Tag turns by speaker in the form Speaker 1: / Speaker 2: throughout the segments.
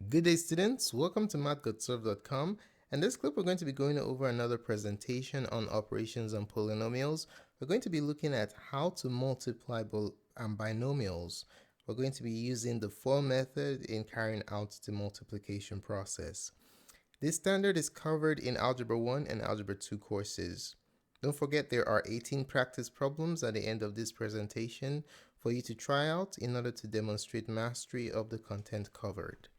Speaker 1: Good day, students. Welcome to Mathgotserved.com. In this clip, we're going to be going over another presentation on operations and polynomials. We're going to be looking at how to multiply binomials. We're going to be using the for method in carrying out the multiplication process. This standard is covered in Algebra 1 and Algebra 2 courses. Don't forget there are 18 practice problems at the end of this presentation for you to try out in order to demonstrate mastery of the content covered.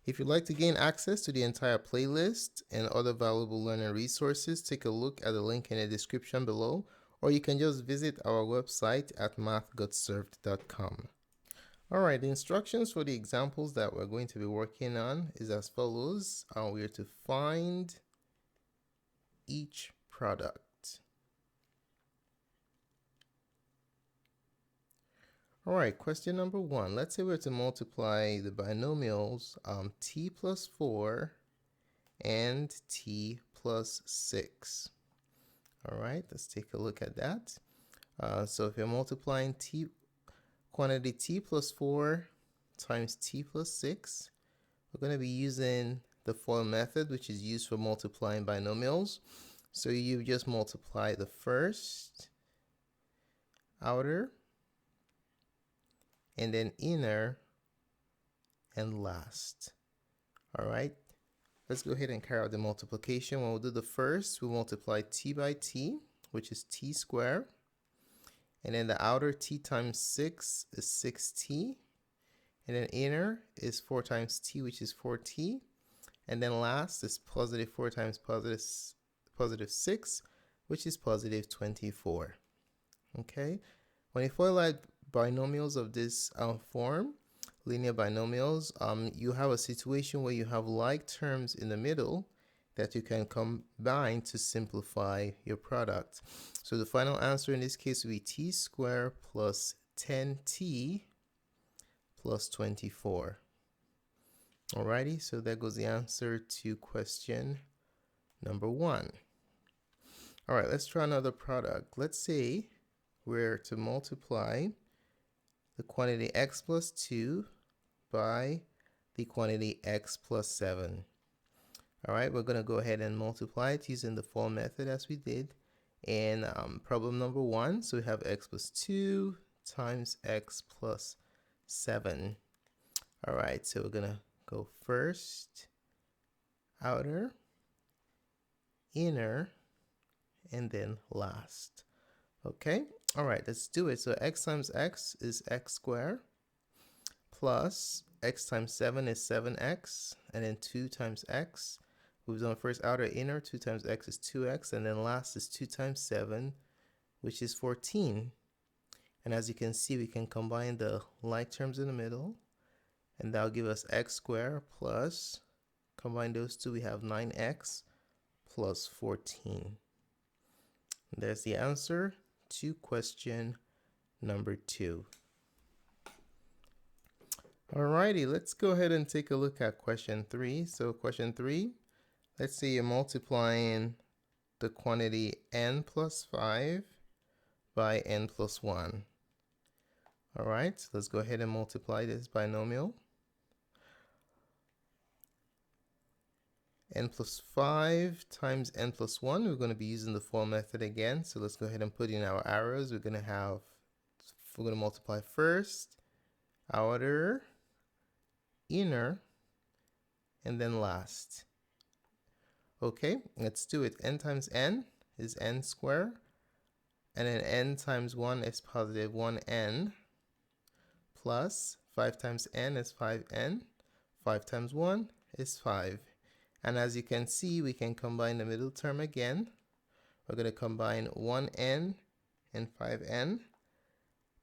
Speaker 1: If you'd like to gain access to the entire playlist and other valuable learning resources, take a look at the link in the description below, or you can just visit our website at mathgotserved.com. Alright, the instructions for the examples that we're going to be working on is as follows. We are to find each product. Alright, question number 1. Let's say we're to multiply the binomials t plus 4 and t plus 6. Alright, let's take a look at that. So if you're multiplying quantity t plus 4 times t plus 6, we're going to be using the for method, which is used for multiplying binomials. So you just multiply the first, outer, and then inner, and last. Alright, let's go ahead and carry out the multiplication. When we'll do the first, we'll multiply t by t, which is t squared. And then the outer t times 6 is 6t. And then inner is 4 times t, which is 4t. And then last is positive 4 times positive 6, which is positive 24. Okay, when you formulate binomials of this form, linear binomials, you have a situation where you have like terms in the middle that you can combine to simplify your product. So the final answer in this case will be t squared plus 10t plus 24. Alrighty, so there goes the answer to question number 1. Alright, let's try another product. Let's say we're to multiply the quantity x plus 2 by the quantity x plus 7. Alright, we're going to go ahead and multiply it using the for method as we did in problem number 1. So we have x plus 2 times x plus 7. Alright, so we're going to go first, outer, inner, and then last. Okay, alright, let's do it. So x times x is x squared, plus x times 7 is 7x, and then 2 times x. We've done first outer, inner. 2 times x is 2x, and then last is 2 times 7, which is 14. And as you can see, we can combine the like terms in the middle, and that'll give us x squared plus, combine those two, we have 9x plus 14. And there's the answer to question number 2. Alrighty, let's go ahead and take a look at question 3. So question 3, let's say you're multiplying the quantity n plus 5 by n plus 1. Alright, so let's go ahead and multiply this binomial. N plus 5 times n plus 1, we're going to be using the for method again. So let's go ahead and put in our arrows. We're going to multiply first, outer, inner, and then last. Okay, let's do it. N times n is n squared, and then n times 1 is positive 1n, plus 5 times n is 5n, 5 times 1 is 5. And as you can see, we can combine the middle term again. We're going to combine 1n and 5n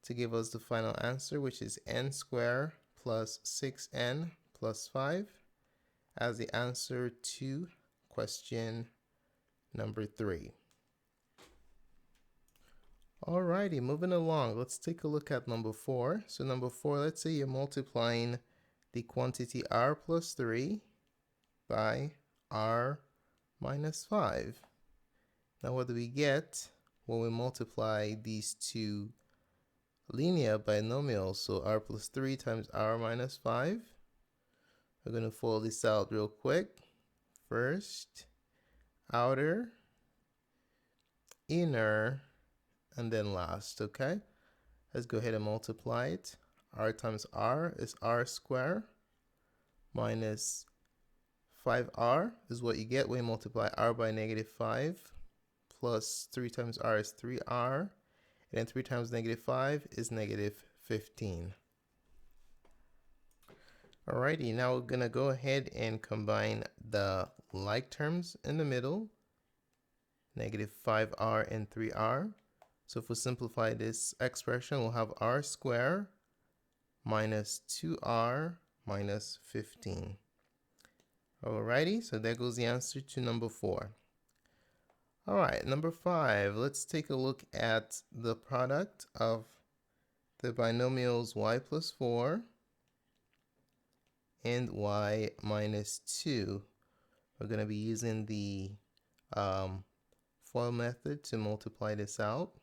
Speaker 1: to give us the final answer, which is n squared plus 6n plus 5 as the answer to question number 3. Alrighty, moving along, let's take a look at number 4. So number 4, let's say you're multiplying the quantity r plus 3 by r minus 5. Now what do we get when we multiply these two linear binomials? So r plus 3 times r minus 5. We're going to follow this out real quick. First, outer, inner, and then last, okay? Let's go ahead and multiply it. R times R is R squared minus 5R is what you get when you multiply R by -5 plus 3 times R is 3R, and then 3 times -5 is -15. Alrighty, now we're going to go ahead and combine the like terms in the middle, -5R and 3R. So if we simplify this expression, we'll have R squared minus 2R minus 15. Alrighty, so there goes the answer to number 4. Alright, number 5, let's take a look at the product of the binomials y plus 4 and y minus 2. We're going to be using the FOIL method to multiply this out.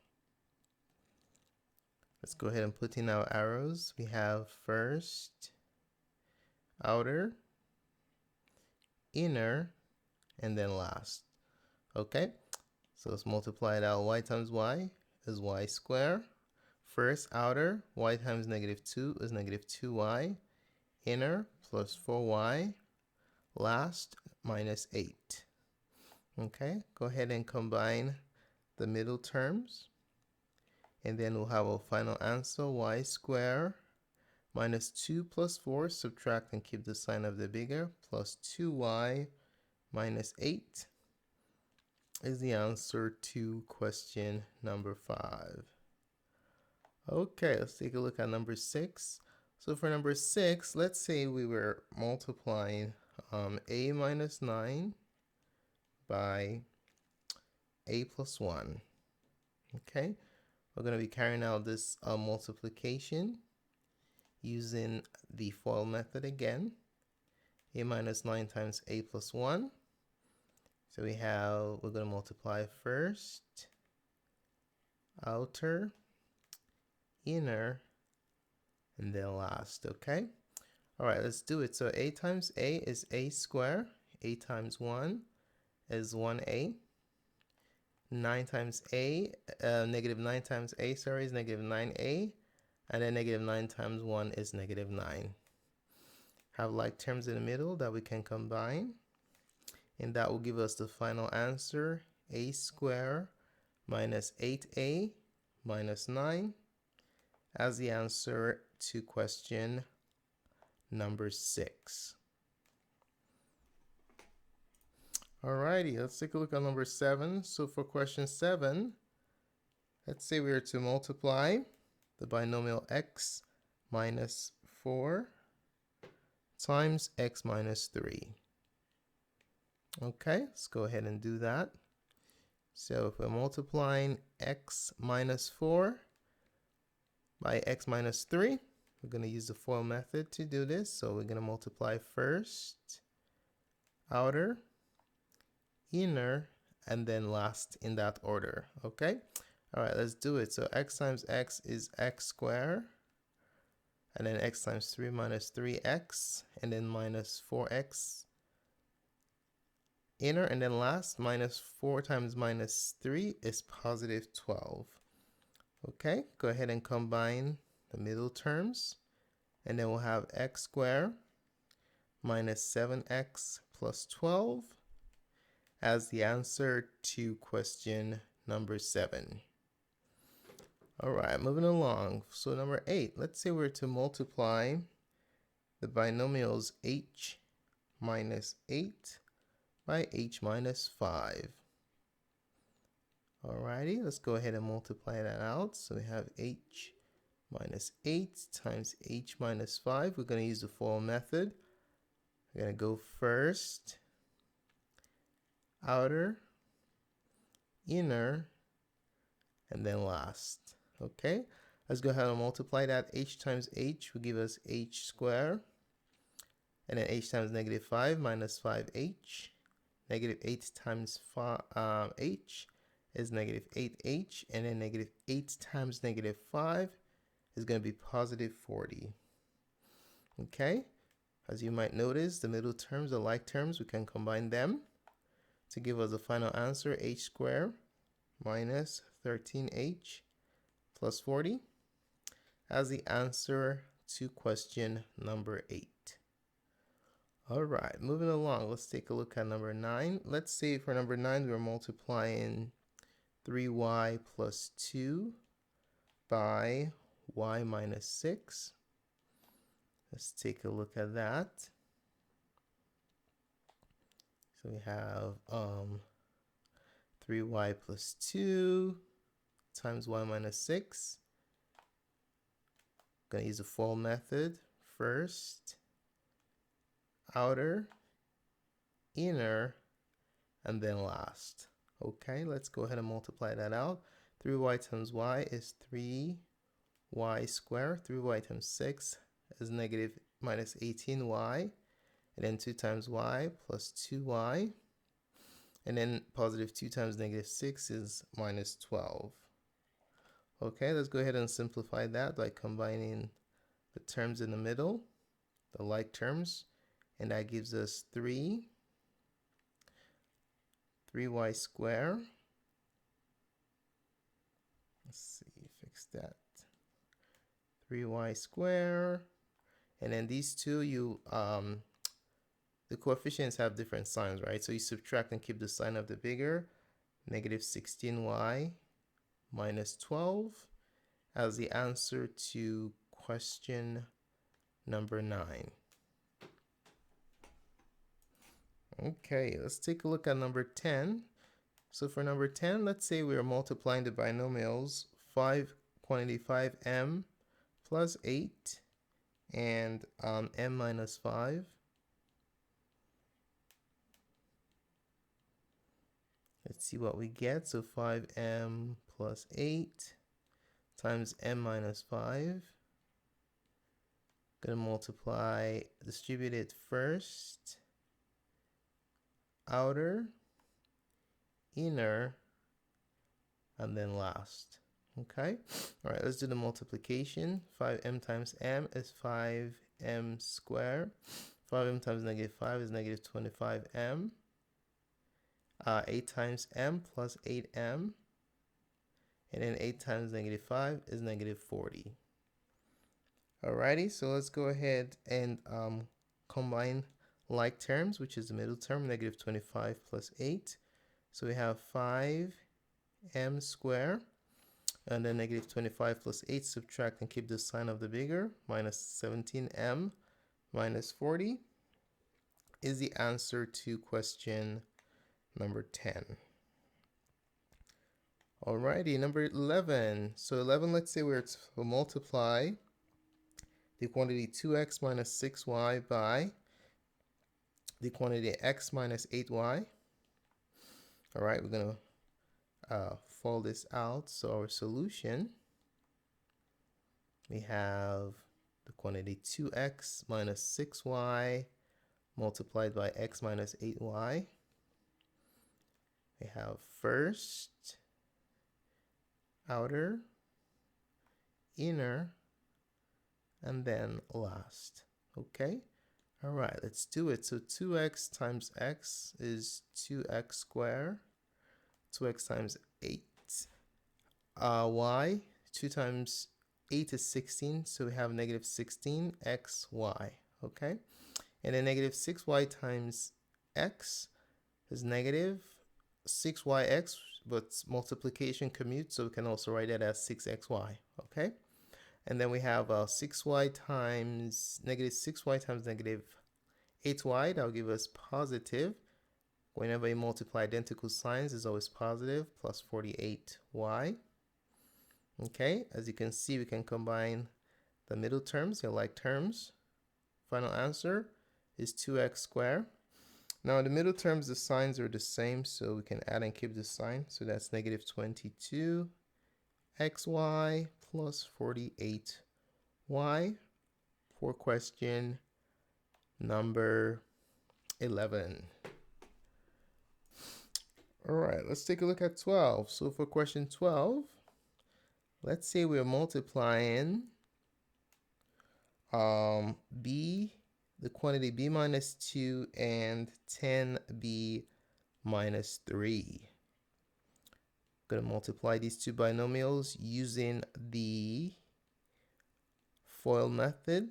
Speaker 1: Let's go ahead and put in our arrows. We have first, outer, inner, and then last. Okay, so let's multiply it out. Y times y is y squared. First, outer, y times -2 is -2y. Inner plus 4y. Last, minus 8. Okay, go ahead and combine the middle terms. And then we'll have a final answer, y squared minus 2 plus 4, subtract and keep the sign of the bigger, plus 2y minus 8 is the answer to question number 5. Okay, let's take a look at number 6. So for number 6, let's say we were multiplying a minus 9 by a plus 1. Okay, we're going to be carrying out this multiplication using the FOIL method again. A minus 9 times a plus 1. So we're going to multiply first, outer, inner, and then last, okay? All right, let's do it. So a times a is a squared. A times 1 is 1a. 9 times a, -9 times a, sorry, is -9a. And then -9 times 1 is -9. Have like terms in the middle that we can combine. And that will give us the final answer, a squared minus 8a minus 9 as the answer to question number 6. Alrighty, let's take a look at number 7. So for question 7, let's say we are to multiply the binomial x minus 4 times x minus 3. Okay, let's go ahead and do that. So if we're multiplying x minus 4 by x minus 3, we're going to use the FOIL method to do this. So we're going to multiply first, outer, inner, and then last in that order. Okay, all right, let's do it. So x times x is x squared, and then x times 3 minus 3x, and then minus 4x inner, and then last, minus 4 times minus 3 is positive 12. Okay, go ahead and combine the middle terms, and then we'll have x squared minus 7x plus 12 as the answer to question number 7. All right, moving along. So number 8, let's say we're to multiply the binomials h minus 8 by h minus 5. Alrighty, let's go ahead and multiply that out. So we have h minus 8 times h minus 5. We're going to use the FOIL method. We're going to go first, outer, inner, and then last. Okay, let's go ahead and multiply that. H times h will give us h squared, and then h times -5 minus 5h. -8 times h is -8h, and then -8 times -5 is going to be positive 40. Okay, As you might notice, the middle terms, the like terms, we can combine them to give us the final answer, h squared minus 13h plus 40 as the answer to question number 8. All right, moving along, let's take a look at number 9. Let's say for number 9, we're multiplying 3y plus 2 by y minus 6. Let's take a look at that. So we have 3y plus 2 times y minus 6. I'm going to use the for method. First, outer, inner, and then last. Okay, let's go ahead and multiply that out. 3y times y is 3y squared. 3y times 6 is negative minus 18y. And then 2 times y plus 2y. And then positive 2 times negative 6 is minus 12. Okay, let's go ahead and simplify that by combining the terms in the middle, the like terms. And that gives us 3y squared. Let's see, fix that. 3y squared. And then these two, the coefficients have different signs, right? So you subtract and keep the sign of the bigger, negative 16y minus 12 as the answer to question number 9. Okay, let's take a look at number 10. So for number 10, let's say we are multiplying the binomials quantity 5m plus 8 and m minus 5. Let's see what we get. So 5m plus 8 times m minus 5. Going to multiply, distribute it first, outer, inner, and then last. Okay. All right, let's do the multiplication. 5m times m is 5m squared. 5m times negative 5 is negative 25m. 8 times m plus 8m. And then 8 times negative 5 is negative 40. Alrighty, so let's go ahead and combine like terms, which is the middle term, negative 25 plus 8. So we have 5m squared. And then negative 25 plus 8, subtract and keep the sign of the bigger, minus 17m minus 40 is the answer to question number 10. Alrighty, number 11. So 11, let's say we're to multiply the quantity 2x minus 6y by the quantity x minus 8y. All right, we're going to fold this out. So our solution, we have the quantity 2x minus 6y multiplied by x minus 8y. We have first, outer, inner, and then last. Okay. All right, let's do it. So 2x times x is 2x squared. 2x times 8. Y, 2 times 8 is 16, so we have negative 16xy. Okay. And then negative 6y times x is negative 6yx, but multiplication commutes, so we can also write that as 6xy. Okay. And then we have 6y times negative 6y times negative 8y. That will give us positive. Whenever you multiply identical signs, it's always positive, plus 48y. Okay, as you can see, we can combine the middle terms, your like terms. Final answer is 2x squared. Now, in the middle terms, the signs are the same, so we can add and keep the sign. So that's negative 22xy plus 48y for question number 11. All right, let's take a look at 12. So for question 12, let's say we're multiplying b the quantity b minus 2 and 10b minus 3. I'm going to multiply these two binomials using the FOIL method.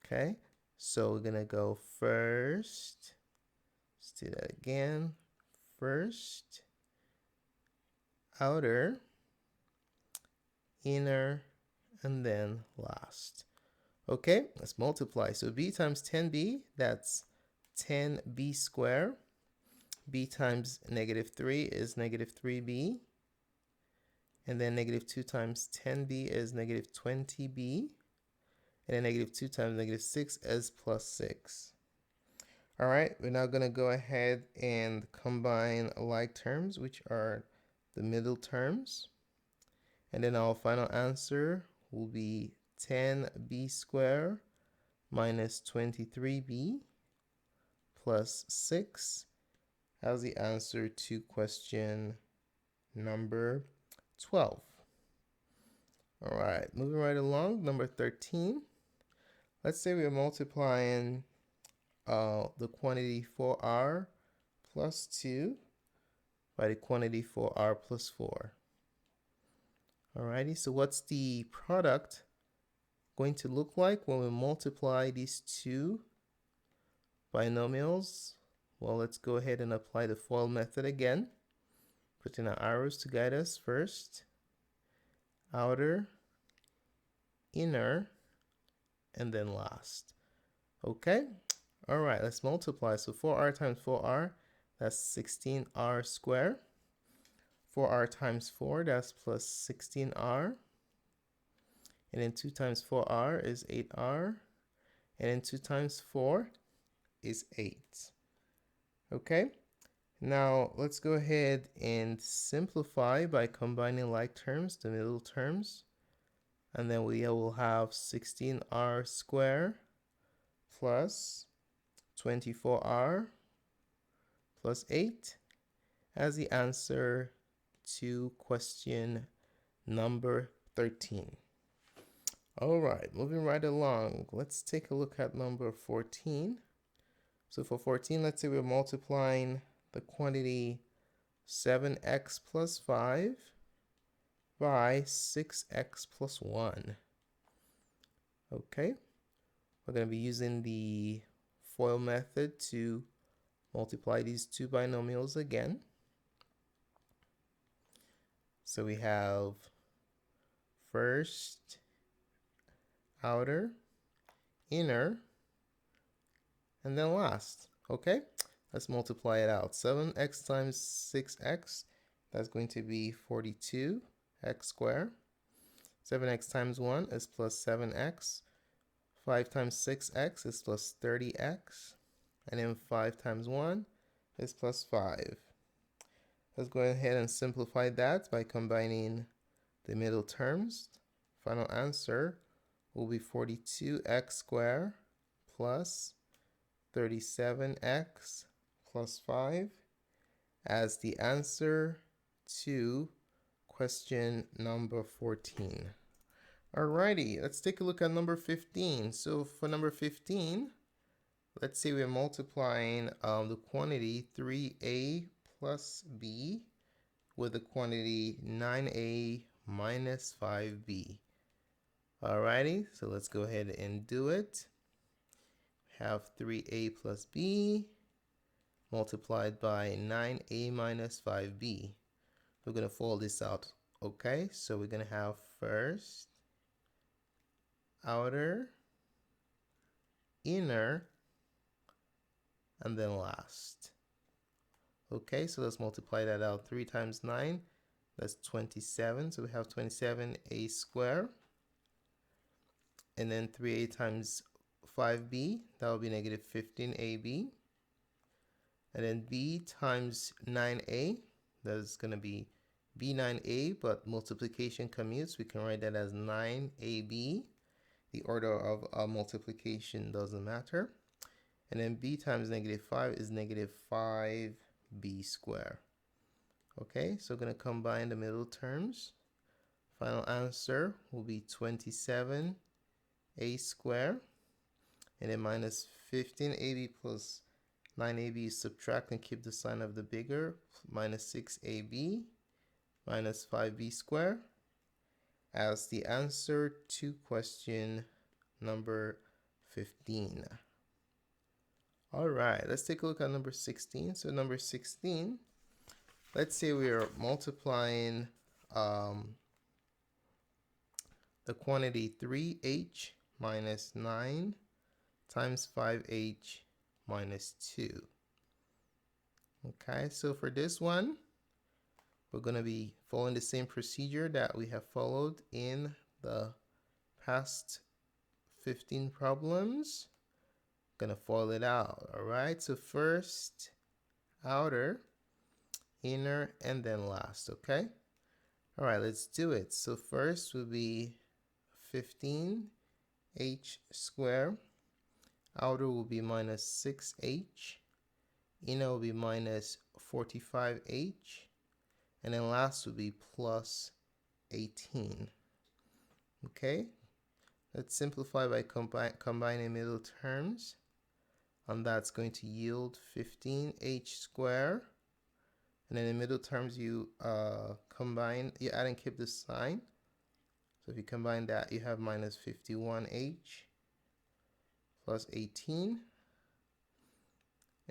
Speaker 1: Okay, so we're going to go first. Let's do that again. First, outer, inner, and then last. Okay, let's multiply. So b times 10b, that's 10b squared. b times negative 3 is negative 3b. And then negative 2 times 10b is negative 20b. And then negative 2 times negative 6 is plus 6. All right, we're now going to go ahead and combine like terms, which are the middle terms. And then our final answer will be 10b squared minus 23b plus 6 as the answer to question number 12. All right, moving right along, number 13. Let's say we're multiplying the quantity 4r plus 2 by the quantity 4r plus 4. Alrighty, so what's the product going to look like when we multiply these two binomials? Well, let's go ahead and apply the FOIL method again. Put in our arrows to guide us. First, outer, inner, and then last. Okay, all right, let's multiply. So 4r times 4r, that's 16r squared. 4r times 4, that's plus 16r. And then 2 times 4r is 8r. And then 2 times 4 is 8. Okay, now let's go ahead and simplify by combining like terms, the middle terms. And then we will have 16r squared plus 24r plus 8 as the answer to question number 13. All right, moving right along, let's take a look at number 14. So for 14, let's say we're multiplying the quantity 7x plus 5 by 6x plus 1. Okay, we're going to be using the FOIL method to multiply these two binomials again. So we have first, outer, inner, and then last. Okay, let's multiply it out. 7x times 6x, that's going to be 42x squared. 7x times 1 is plus 7x. 5 times 6x is plus 30x. And then 5 times 1 is plus 5. Let's go ahead and simplify that by combining the middle terms. Final answer will be 42x squared plus 37x plus 5 as the answer to question number 14. Alrighty, let's take a look at number 15. So for number 15, let's say we're multiplying the quantity 3a plus b with the quantity 9a minus 5b. Alrighty, so let's go ahead and do it. Have 3a plus b multiplied by 9a minus 5b. We're going to fold this out. Okay, so we're going to have first, outer, inner, and then last. Okay, so let's multiply that out. 3 times 9, that's 27. So we have 27a squared. And then 3a times 5b, that will be negative 15ab. And then b times 9a, that is going to be b9a, but multiplication commutes. We can write that as 9ab. The order of multiplication doesn't matter. And then b times negative 5 is negative 5b squared. Okay, so we're going to combine the middle terms. Final answer will be 27a squared and then minus 15ab plus 9ab, subtract and keep the sign of the bigger, minus 6ab minus 5b squared as the answer to question number 15. All right, let's take a look at number 16. So number 16, let's say we are multiplying the quantity 3h minus 9 times 5h minus 2. Okay, so for this one, we're going to be following the same procedure that we have followed in the past 15 problems. Going to follow it out. All right, so first outer, inner, and then last. Okay, all right, let's do it. So first will be 15h squared. Outer will be minus 6h. Inner will be minus 45h. And then last will be plus 18. Okay, let's simplify by combining middle terms. And that's going to yield 15h squared. And then in middle terms, you you add and keep the sign. So if you combine that, you have minus 51h plus 18.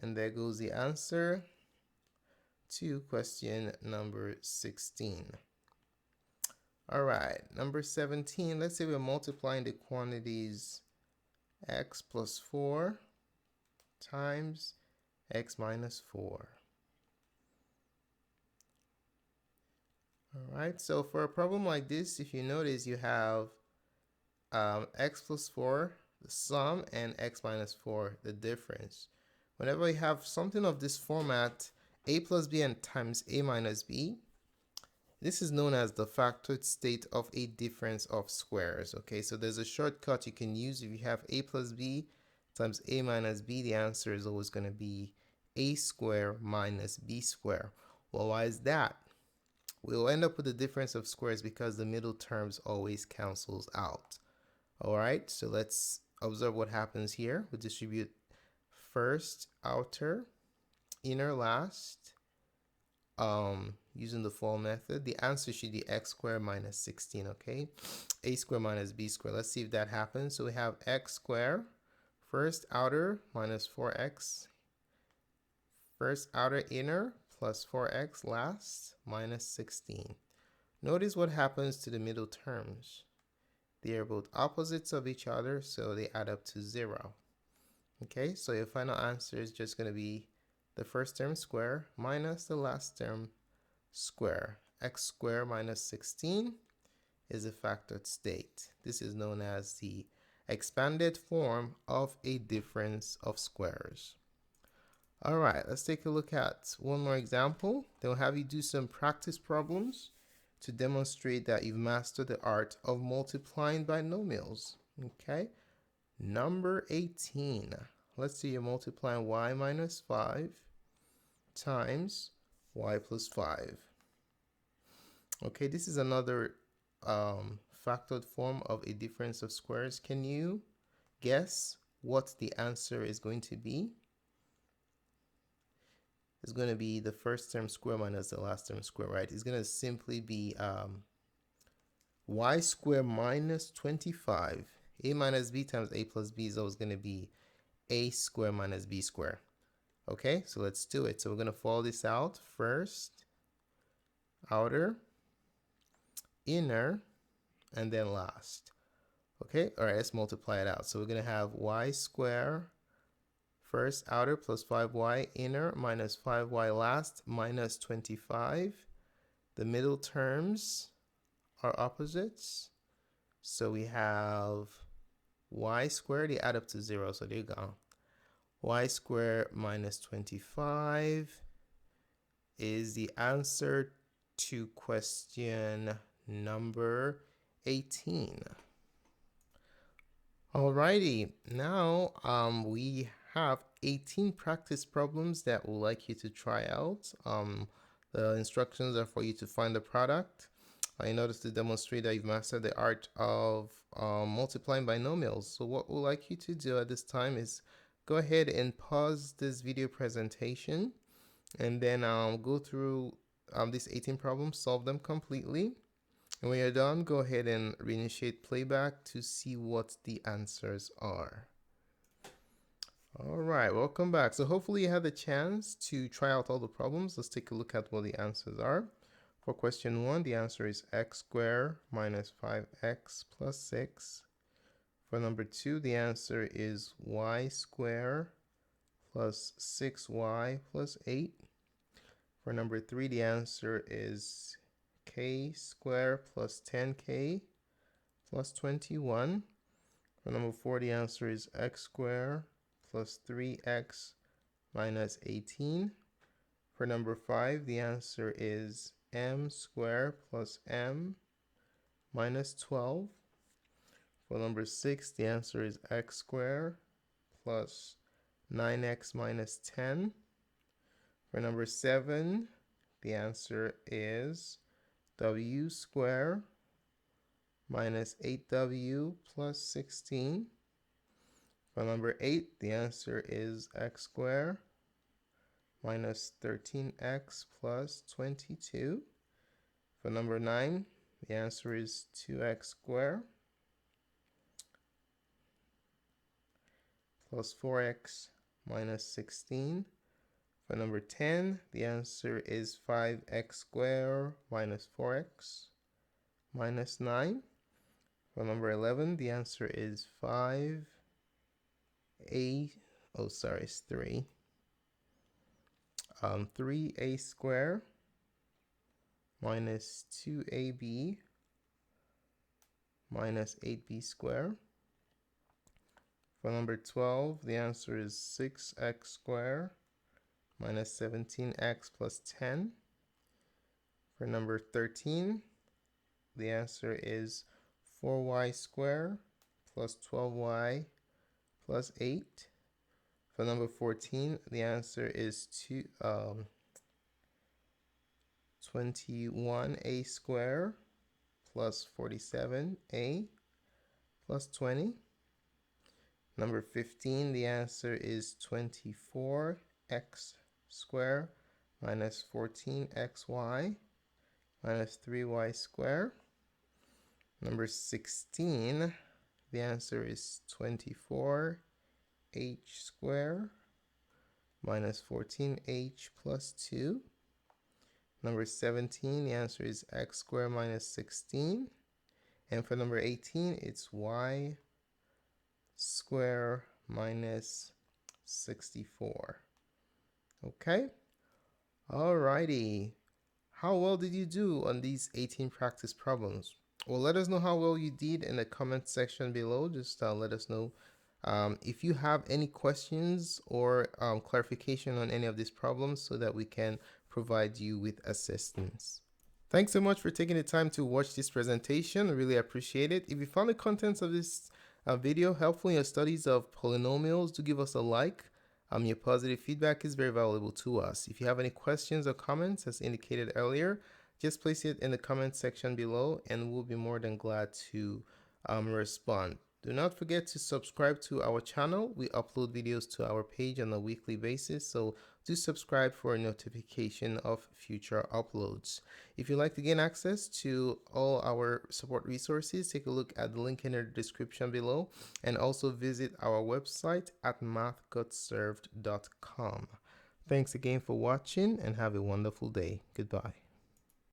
Speaker 1: And there goes the answer to question number 16. All right, number 17, let's say we're multiplying the quantities x plus 4 times x minus 4. All right, so for a problem like this, if you notice, you have x plus 4, the sum, and x minus 4, the difference. Whenever you have something of this format, a plus b and times a minus b, this is known as the factored state of a difference of squares. Okay, so there's a shortcut you can use. If you have a plus b times a minus b, the answer is always going to be a squared minus b squared. Well, why is that? We'll end up with the difference of squares because the middle terms always cancels out. All right, so let's observe what happens here. We distribute first, outer, inner, last, using the FOIL method. The answer should be x squared minus 16, okay? A squared minus b squared. Let's see if that happens. So we have x squared, first outer minus 4x, first outer inner plus 4x last minus 16. Notice what happens to the middle terms. They are both opposites of each other, so they add up to 0. Okay, so your final answer is just going to be the first term square minus the last term square. X squared minus 16 is a factored state. This is known as the expanded form of a difference of squares. All right, let's take a look at one more example. Then we'll have you do some practice problems to demonstrate that you've mastered the art of multiplying binomials. Okay, number 18. Let's see, you're multiplying y minus 5 times y plus 5. Okay, this is another factored form of a difference of squares. Can you guess what the answer is going to be? It's going to be the first term square minus the last term square, right? It's going to simply be y squared minus 25. A minus b times a plus b is always going to be a squared minus b squared. Okay, so let's do it. So we're going to follow this out. First, outer, inner, and then last. Okay, all right, let's multiply it out. So we're going to have y squared first outer plus 5y inner minus 5y last minus 25. The middle terms are opposites. So we have y squared, they add up to 0, so there you go. Y squared minus 25 is the answer to question number 18. Alrighty, now we have 18 practice problems that we'd like you to try out. The instructions are for you to find the product in order to demonstrate that you've mastered the art of multiplying binomials. So what we'd like you to do at this time is go ahead and pause this video presentation and then go through these 18 problems, solve them completely. And when you're done, go ahead and reinitiate playback to see what the answers are. All right, welcome back. So hopefully you had the chance to try out all the problems. Let's take a look at what the answers are. For question 1, the answer is x squared minus 5x plus 6. For number 2, the answer is y squared plus 6y plus 8. For number 3, the answer is k squared plus 10k plus 21. For number 4, the answer is x squared plus 3x minus 18. For number 5, the answer is m squared plus m minus 12. For number 6, the answer is x squared plus 9x minus 10. For number 7, the answer is w squared minus 8w plus 16. For number 8, the answer is x squared minus 13x plus 22. For number 9, the answer is 2x squared plus 4x minus 16. For number 10, the answer is 5x squared minus 4x minus 9. For number 11, the answer is 3. 3a squared minus 2ab minus 8b squared. For number 12, the answer is 6x squared minus 17x plus 10. For number 13, the answer is 4y squared plus 12y plus 8. For number 14, the answer is 21a squared plus 47a plus 20. Number 15, the answer is 24x squared minus 14xy minus 3y squared. Number 16, the answer is 24h squared minus 14h plus 2. Number 17, the answer is x squared minus 16. And for number 18, it's y squared minus 64. Okay? Alrighty. How well did you do on these 18 practice problems? Well, let us know how well you did in the comment section below. Just let us know. If you have any questions or clarification on any of these problems so that we can provide you with assistance. Thanks so much for taking the time to watch this presentation. I really appreciate it. If you found the contents of this video helpful in your studies of polynomials, do give us a like. Your positive feedback is very valuable to us. If you have any questions or comments, as indicated earlier, just place it in the comment section below and we'll be more than glad to respond. Do not forget to subscribe to our channel. We upload videos to our page on a weekly basis, so do subscribe for a notification of future uploads. If you'd like to gain access to all our support resources, take a look at the link in the description below and also visit our website at mathgotserved.com. Thanks again for watching and have a wonderful day. Goodbye.